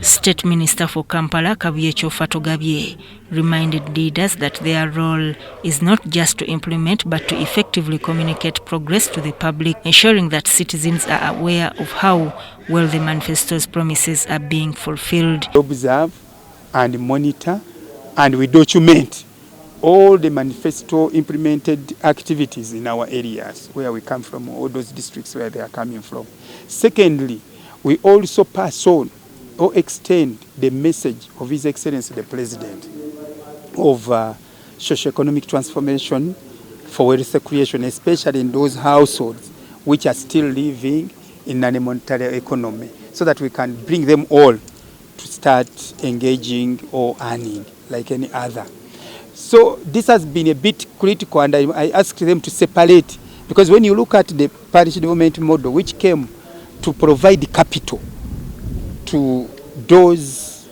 State Minister for Kampala, Kabuye Kyoofatogabye, reminded leaders that their role is not just to implement but to effectively communicate progress to the public, ensuring that citizens are aware of how well the manifesto's promises are being fulfilled. We observe and monitor and we document all the manifesto implemented activities in our areas where we come from, all those districts where they are coming from. Secondly, we also pass on or extend the message of His Excellency the President of socio-economic transformation for wealth creation, especially in those households which are still living in a monetary economy, so that we can bring them all to start engaging or earning like any other. So this has been a bit critical, and I asked them to separate, because when you look at the parish development model, which came to provide capital to those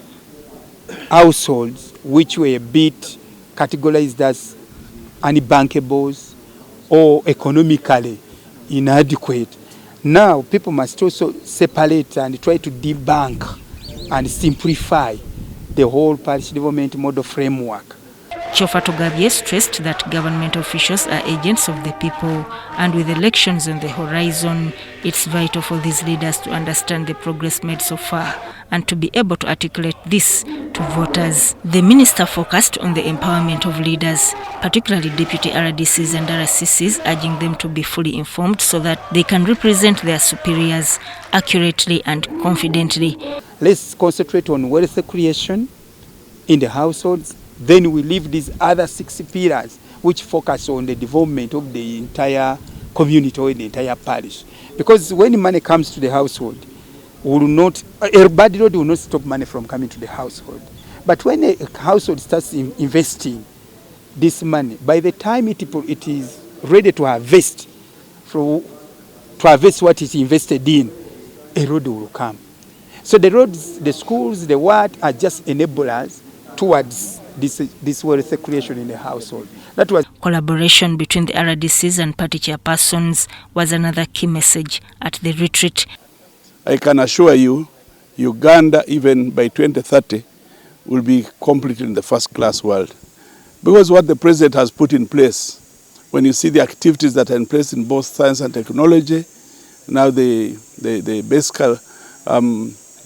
households which were a bit categorized as unbankables or economically inadequate. Now people must also separate and try to debunk and simplify the whole parish development model framework. Kyoofatogabye stressed that government officials are agents of the people, and with elections on the horizon, it's vital for these leaders to understand the progress made so far and to be able to articulate this to voters. The minister focused on the empowerment of leaders, particularly Deputy RDCs and RCCs, urging them to be fully informed so that they can represent their superiors accurately and confidently. Let's concentrate on wealth creation in the households. Then we leave these other 6 pillars which focus on the development of the entire community or the entire parish. Because when money comes to the household, everybody will not stop money from coming to the household. But when a household starts investing this money, by the time it is ready to harvest, what is invested in, a road will come. So the roads, the schools, the what are just enablers towards this wealth creation in the household. That was collaboration between the RDCs and party chairpersons was another key message at the retreat. I can assure you, Uganda, even by 2030, will be completely in the first-class world. Because what the President has put in place, when you see the activities that are in place in both science and technology, now the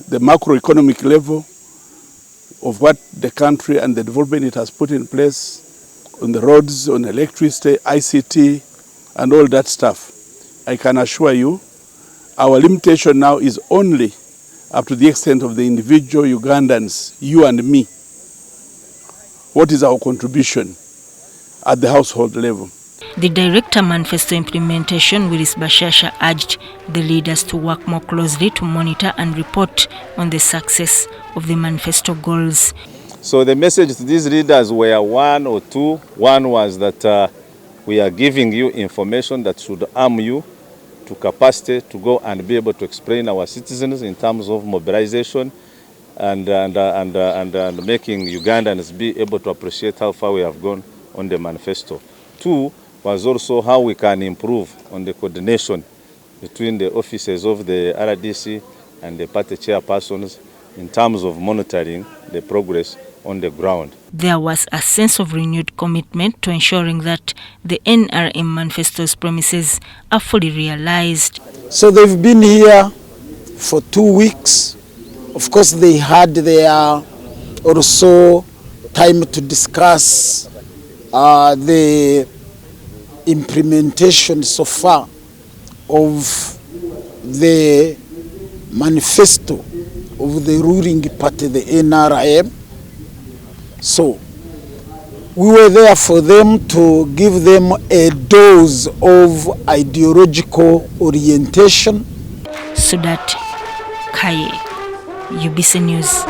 macroeconomic level of what the country and the development it has put in place on the roads, on electricity, ICT, and all that stuff. I can assure you, our limitation now is only up to the extent of the individual Ugandans, you and me. What is our contribution at the household level? The Director Manifesto Implementation, Willis Bashasha, urged the leaders to work more closely to monitor and report on the success of the manifesto goals. So the message to these leaders were one or two. One was that we are giving you information that should arm you to capacity to go and be able to explain our citizens in terms of mobilization and making Ugandans be able to appreciate how far we have gone on the manifesto. Two was also how we can improve on the coordination between the offices of the RDC and the party chairpersons in terms of monitoring the progress on the ground. There was a sense of renewed commitment to ensuring that the NRM Manifesto's promises are fully realized. So they've been here for 2 weeks. Of course, they had their also time to discuss the implementation so far of the manifesto of the ruling party, the NRM. So we were there for them to give them a dose of ideological orientation. Sudat Kaye, UBC News.